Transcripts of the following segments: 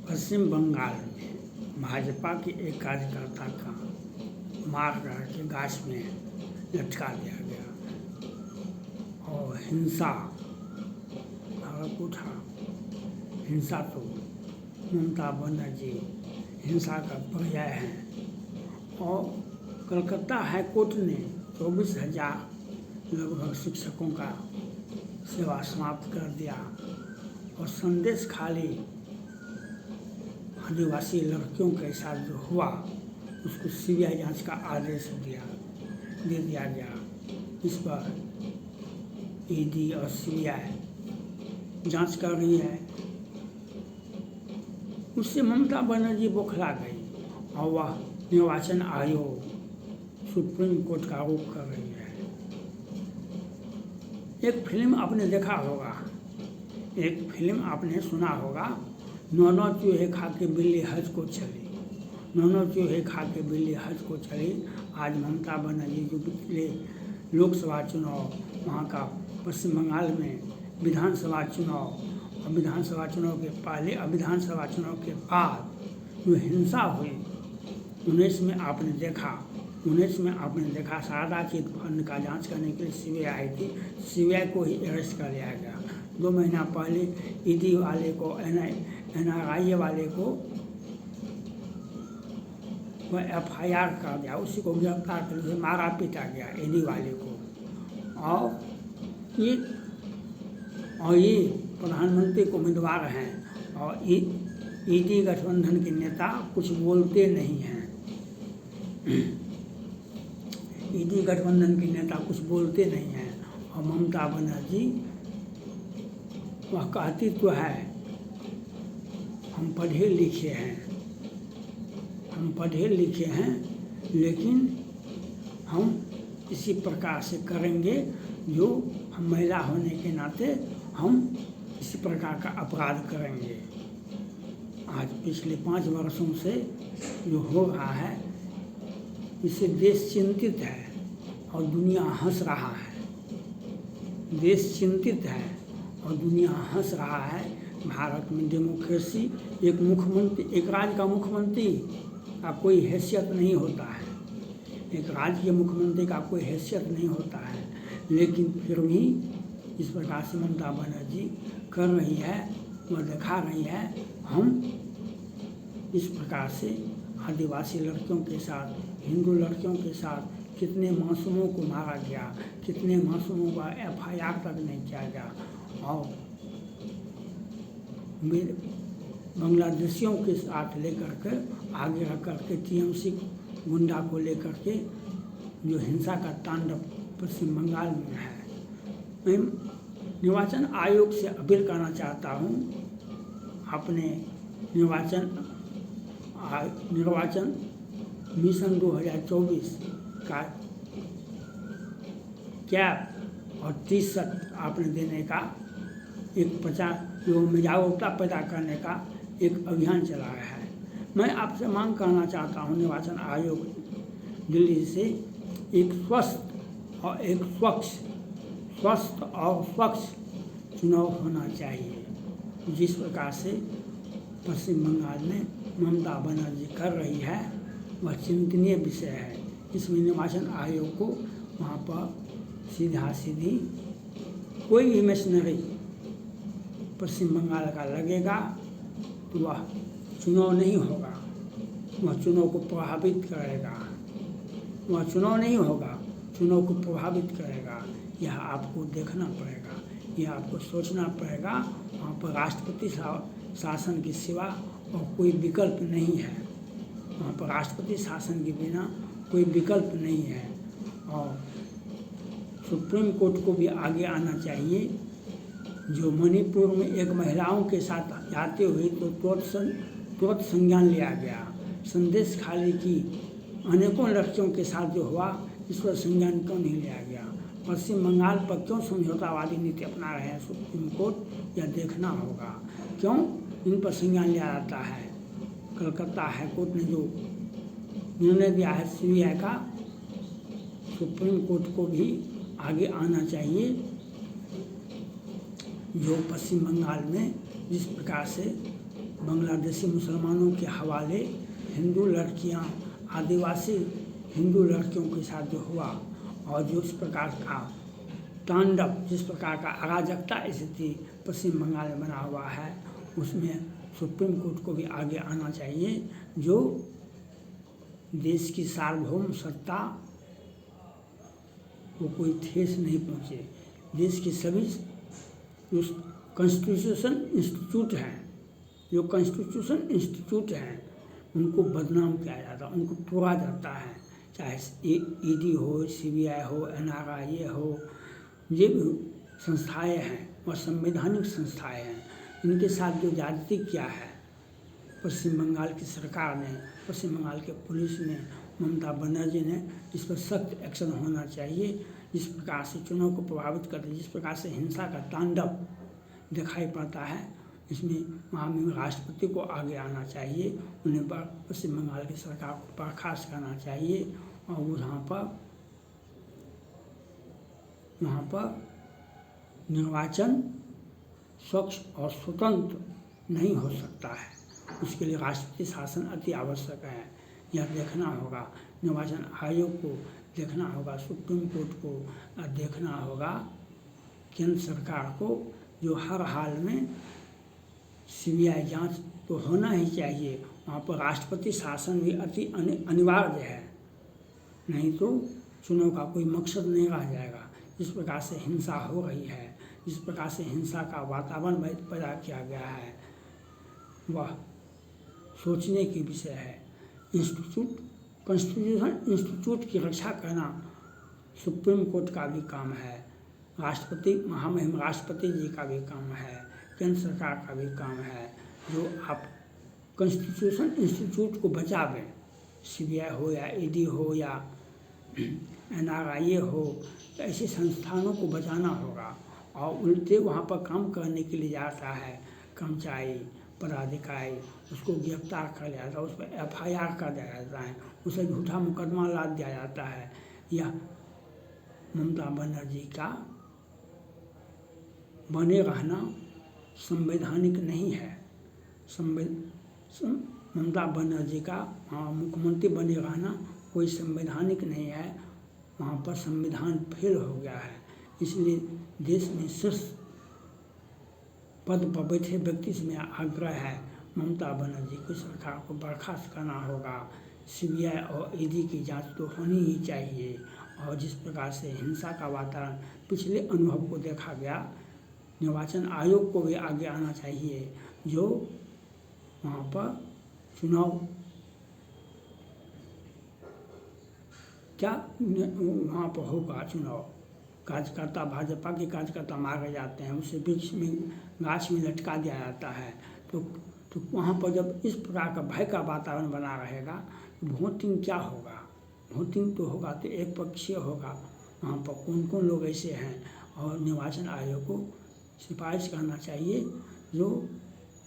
पश्चिम बंगाल में भाजपा के एक कार्यकर्ता का मार के गाछ में लटका दिया गया और हिंसा भड़क उठा। हिंसा तो ममता बनर्जी हिंसा का पर्याय है और कलकत्ता हाई कोर्ट ने 24,000 लगभग शिक्षकों का सेवा समाप्त कर दिया और संदेश खाली आदिवासी लड़कियों के साथ जो हुआ उसको सीबीआई जांच का आदेश दे दिया गया। इस पर ईडी और सीबीआई जांच कर रही है। उससे ममता बनर्जी बौखला गई और वह निर्वाचन आयोग सुप्रीम कोर्ट का रुख कर रही है। एक फिल्म आपने देखा होगा, एक फिल्म आपने सुना होगा, नौनौ चूहे खा के बिल्ली हज को चली। नौनौ चूहे खा के बिल्ली हज को चली। आज ममता बनर्जी जो पिछले लोकसभा चुनाव, वहाँ का पश्चिम बंगाल में विधानसभा चुनाव और विधानसभा चुनाव के पहले और विधानसभा चुनाव के बाद जो हिंसा हुई 19 में आपने देखा शारदा चिट फंड का जांच करने के लिए सीबीआई आई थी। सीबीआई को ही अरेस्ट कर लिया गया। 2 महीना पहले ईडी वाले को एनआरआई वाले को वह एफआईआर कर दिया, उसी को गिरफ्तार कर मारा पीटा गया ईडी वाले को। और ये प्रधानमंत्री को उम्मीदवार हैं और ईडी गठबंधन के नेता कुछ बोलते नहीं हैं। ईडी गठबंधन के नेता कुछ बोलते नहीं हैं और ममता बनर्जी वह कहती तो है हम पढ़े लिखे हैं लेकिन हम इसी प्रकार से करेंगे जो हम महिला होने के नाते हम इसी प्रकार का अपराध करेंगे। आज पिछले 5 वर्षों से जो हो रहा है इससे देश चिंतित है और दुनिया हंस रहा है। देश चिंतित है और दुनिया हंस रहा है। भारत में डेमोक्रेसी एक राज्य का मुख्यमंत्री का कोई हैसियत नहीं होता है। एक राज्य के मुख्यमंत्री का कोई हैसियत नहीं होता है, लेकिन फिर भी इस प्रकार से ममता बनर्जी कर रही है, वह दिखा रही है हम इस प्रकार से आदिवासी लड़कियों के साथ, हिंदू लड़कियों के साथ कितने मासूमों को मारा गया, कितने मासूमों का एफआईआर तक नहीं किया गया और बांग्लादेशियों के साथ लेकर के आगे रख कर के टीएमसी गुंडा को लेकर के जो हिंसा का तांडव पश्चिम बंगाल में है। मैं निर्वाचन आयोग से अपील करना चाहता हूँ, अपने निर्वाचन मिशन 2024 का कैप और टी-शर्ट आपने देने का एक 50 लोगों में जागरूकता पैदा करने का एक अभियान चलाया है। मैं आपसे मांग करना चाहता हूँ निर्वाचन आयोग दिल्ली से एक स्वस्थ और स्वच्छ चुनाव होना चाहिए। जिस प्रकार से पश्चिम बंगाल में ममता बनर्जी कर रही है वह चिंतनीय विषय है। इसमें निर्वाचन आयोग को वहाँ पर सीधी कोई भी मशीनरी पश्चिम बंगाल का लगेगा तो वह चुनाव नहीं होगा, वह चुनाव को प्रभावित करेगा। वह चुनाव नहीं होगा, चुनाव को प्रभावित करेगा। यह आपको देखना पड़ेगा, यह आपको सोचना पड़ेगा। वहाँ पर राष्ट्रपति शासन के सिवा और कोई विकल्प नहीं है। वहाँ पर राष्ट्रपति शासन के बिना कोई विकल्प नहीं है और सुप्रीम कोर्ट को भी आगे आना चाहिए। जो मणिपुर में एक महिलाओं के साथ जाते हुए तो तुरंत संज्ञान लिया गया। संदेश खाली की अनेकों लड़कियों के साथ जो हुआ इस पर संज्ञान क्यों नहीं लिया गया? पश्चिम बंगाल पर क्यों समझौतावादी नीति अपना रहे हैं सुप्रीम कोर्ट? यह देखना होगा क्यों इन पर संज्ञान लिया जाता है। कलकत्ता हाई कोर्ट ने जो निर्णय दिया है सीबीआई का, सुप्रीम कोर्ट को भी आगे आना चाहिए जो पश्चिम बंगाल में जिस प्रकार से बांग्लादेशी मुसलमानों के हवाले हिंदू लड़कियां, आदिवासी हिंदू लड़कियों के साथ जो हुआ, और जो इस प्रकार का तांडव, जिस प्रकार का अराजकता स्थिति पश्चिम बंगाल में बना हुआ है, उसमें सुप्रीम कोर्ट को भी आगे आना चाहिए, जो देश की सार्वभौम सत्ता को कोई ठेस नहीं पहुँचे। देश की सभी जो कॉन्स्टिट्यूशन इंस्टीट्यूट हैं, उनको बदनाम किया जाता है, उनको तोड़ा जाता है, चाहे ईडी हो, सीबीआई हो, एनआरआई हो, ये संस्थाएं हैं और संवैधानिक संस्थाएं हैं। इनके साथ जो ज्यादती किया है पश्चिम बंगाल की सरकार ने, पश्चिम बंगाल के पुलिस ने, ममता बनर्जी ने, इस पर सख्त एक्शन होना चाहिए। जिस प्रकार से चुनाव को प्रभावित करते, जिस प्रकार से हिंसा का तांडव दिखाई पड़ता है, इसमें माननीय राष्ट्रपति को आगे आना चाहिए, उन्हें पश्चिम बंगाल की सरकार को बर्खास्त करना चाहिए, और वहाँ पर निर्वाचन स्वच्छ और स्वतंत्र नहीं हो सकता है। उसके लिए राष्ट्रपति शासन अति आवश्यक है। यह देखना होगा, निर्वाचन आयोग को देखना होगा, सुप्रीम कोर्ट को देखना होगा, केंद्र सरकार को, जो हर हाल में सीबीआई जांच तो होना ही चाहिए, वहाँ पर राष्ट्रपति शासन भी अति अनिवार्य है, नहीं तो चुनाव का कोई मकसद नहीं रह जाएगा। जिस प्रकार से हिंसा हो रही है, जिस प्रकार से हिंसा का वातावरण पैदा किया गया है, वह सोचने की विषय है। कॉन्स्टिट्यूशन इंस्टीट्यूट की रक्षा करना सुप्रीम कोर्ट का भी काम है, राष्ट्रपति, महामहिम राष्ट्रपति जी का भी काम है, केंद्र सरकार का भी काम है, जो आप कॉन्स्टिट्यूशन इंस्टीट्यूट को बचावें, सीबीआई हो या ईडी हो या एनआरआई हो, तो ऐसे संस्थानों को बचाना होगा। और उल्टे वहाँ पर काम करने के लिए जाता है कर्मचारी, पदाधिकारी, उसको गिरफ्तार कर लिया जाता है, उस पर एफआईआर कर दिया जाता है, उसे झूठा मुकदमा लाद दिया जाता है। यह ममता बनर्जी का बने रहना संवैधानिक नहीं है। ममता बनर्जी का मुख्यमंत्री बने रहना कोई संवैधानिक नहीं है, वहाँ पर संविधान फेल हो गया है। इसलिए देश में शीर्ष पद पर बैठे व्यक्ति से मेरा आग्रह है, ममता बनर्जी की सरकार को बर्खास्त करना होगा। सीबीआई और ईडी की जांच तो होनी ही चाहिए। और जिस प्रकार से हिंसा का वातावरण पिछले अनुभव को देखा गया, निर्वाचन आयोग को भी आगे आना चाहिए, जो वहाँ पर चुनाव क्या वहाँ पर होगा, चुनाव कार्यकर्ता, भाजपा के कार्यकर्ता मारे जाते हैं, उसे बीच में गाछ में लटका दिया जाता है, तो वहाँ पर जब इस प्रकार का भय का वातावरण बना रहेगा तो वोटिंग क्या होगा? वोटिंग तो होगा तो एक पक्षीय होगा। वहाँ पर कौन कौन लोग ऐसे हैं, और निर्वाचन आयोग को सिफारिश करना चाहिए, जो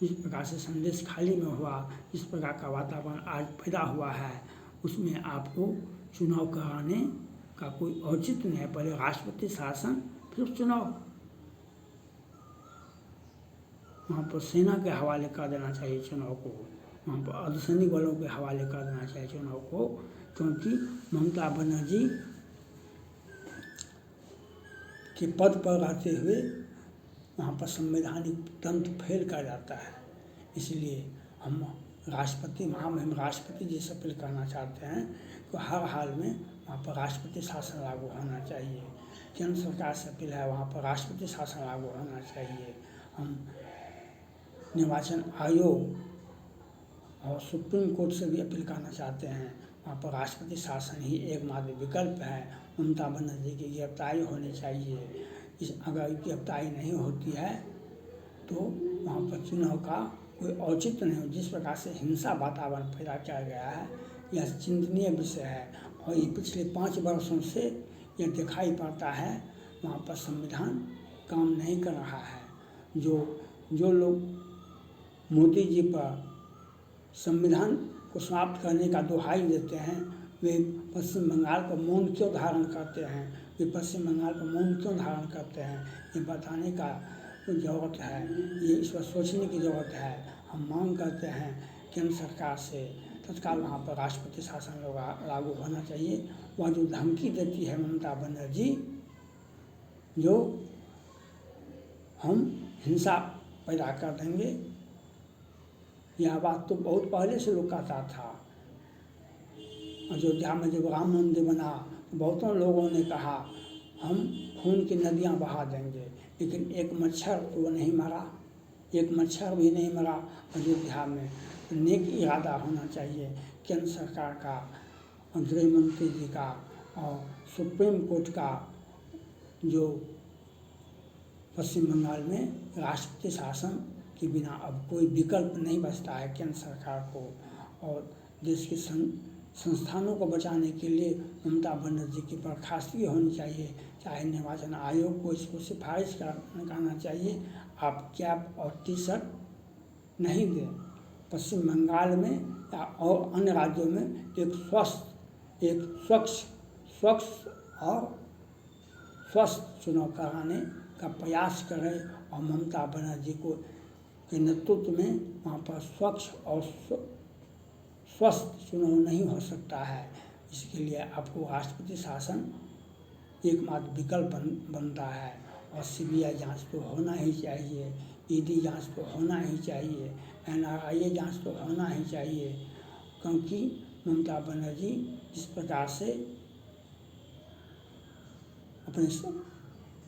इस प्रकार से संदेश खाली में हुआ, इस प्रकार का वातावरण आज पैदा हुआ है, उसमें आपको चुनाव कराने का कोई औचित्य नहीं है। पहले राष्ट्रपति शासन, फिर चुनाव। वहाँ पर सेना के हवाले कर देना चाहिए चुनाव को, वहाँ पर अर्धसैनिक बलों के हवाले कर देना चाहिए चुनाव को, क्योंकि ममता बनर्जी के पद पर रहते हुए वहाँ पर संवैधानिक तंत्र फेल कर जाता है। इसलिए हम राष्ट्रपति, महामहिम राष्ट्रपति जी से अपील करना चाहते हैं कि हर हाल में वहाँ पर राष्ट्रपति शासन लागू होना चाहिए। केंद्र सरकार से अपील है, वहाँ पर राष्ट्रपति शासन लागू होना चाहिए। हम निर्वाचन आयोग और सुप्रीम कोर्ट से भी अपील करना चाहते हैं, वहाँ पर राष्ट्रपति शासन ही एकमात्र विकल्प है। ममता बनर्जी की गिरफ्तारी होनी चाहिए। अगर गिरफ्तारी नहीं होती है तो वहाँ पर चुनाव का कोई औचित्य नहीं हो। जिस प्रकार से हिंसा वातावरण पैदा किया गया है, यह चिंतनीय विषय है, और ये पिछले 5 वर्षों से यह दिखाई पड़ता है वहाँ पर संविधान काम नहीं कर रहा है। जो लोग मोदी जी पर संविधान को समाप्त करने का दुहाई देते हैं, वे पश्चिम बंगाल का मौन क्यों धारण करते हैं, ये पश्चिम बंगाल का मौन क्यों धारण करते हैं, ये बताने का को ज़रूरत है, ये इस पर सोचने की ज़रूरत है। हम मांग करते हैं केंद्र सरकार से तत्काल वहाँ पर राष्ट्रपति शासन लागू होना चाहिए। वह जो धमकी देती है ममता बनर्जी, जो हम हिंसा पैदा कर देंगे, यह बात तो बहुत पहले से लोग कहता था। अयोध्या में जब राम मंदिर बना तो बहुतों लोगों ने कहा हम खून की नदियाँ बहा देंगे, लेकिन एक मच्छर तो नहीं मरा, एक मच्छर भी नहीं मरा अयोध्या में। नेक इरादा होना चाहिए केंद्र सरकार का, गृह मंत्री जी का और सुप्रीम कोर्ट का। जो पश्चिम बंगाल में राष्ट्रपति शासन के बिना अब कोई विकल्प नहीं बचता है केंद्र सरकार को, और देश के संस्थानों को बचाने के लिए ममता बनर्जी की बर्खास्तगी होनी चाहिए। चाहे निर्वाचन आयोग को इसको सिफारिश करना चाहिए, आप कैप और टी शर्ट नहीं दें। पश्चिम बंगाल में या और अन्य राज्यों में एक स्वच्छ और स्वस्थ चुनाव कराने का प्रयास करें, और ममता बनर्जी के नेतृत्व में वहाँ पर स्वच्छ और स्वस्थ चुनाव नहीं हो सकता है। इसके लिए आपको राष्ट्रपति शासन एकमात्र विकल्प बनता है, और सीबीआई जांच तो होना ही चाहिए, ईडी जांच तो होना ही चाहिए, एनआईए जांच तो होना ही चाहिए। क्योंकि ममता बनर्जी जिस प्रकार से अपने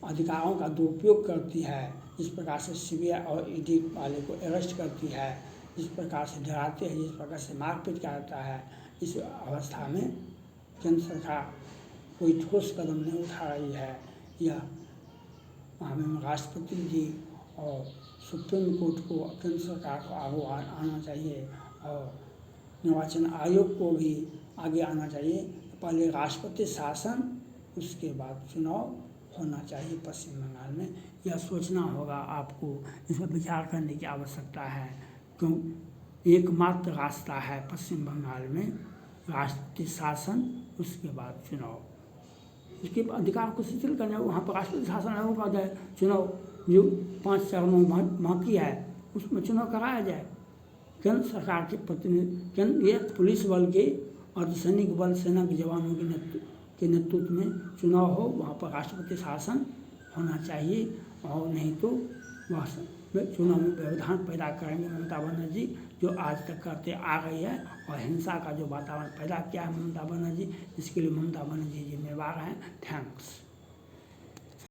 अधिकारों का दुरुपयोग करती है, जिस प्रकार से सीबीआई और ईडी वाले को अरेस्ट करती है, जिस प्रकार से डराते हैं, जिस प्रकार से मारपीट करता है, इस अवस्था में केंद्र सरकार कोई ठोस कदम नहीं उठा रही है। यह हमें राष्ट्रपति जी और सुप्रीम कोर्ट को, केंद्र सरकार को आगे आना चाहिए, और निर्वाचन आयोग को भी आगे आना चाहिए। पहले राष्ट्रपति शासन, उसके बाद चुनाव होना चाहिए पश्चिम बंगाल में। यह सोचना होगा आपको, इस पर विचार करने की आवश्यकता है। क्यों एकमात्र रास्ता है पश्चिम बंगाल में राष्ट्रपति शासन, उसके बाद चुनाव। इसके अधिकार को शिथिल करना, वहाँ पर राष्ट्रपति शासन लागू कर जाए, चुनाव जो 5 चरणों में बाकी है उसमें चुनाव कराया जाए। केंद्र सरकार के प्रतिनिधि, ये पुलिस बल के, अर्धसैनिक बल, सेना के जवानों के नेतृत्व में चुनाव हो, वहाँ पर राष्ट्रपति शासन होना चाहिए। और नहीं तो वह चुनाव में व्यवधान पैदा करेंगे ममता बनर्जी, जो आज तक करते आ रही है, और हिंसा का जो वातावरण पैदा किया है ममता बनर्जी, इसके लिए ममता बनर्जी जिम्मेवार हैं। थैंक्स।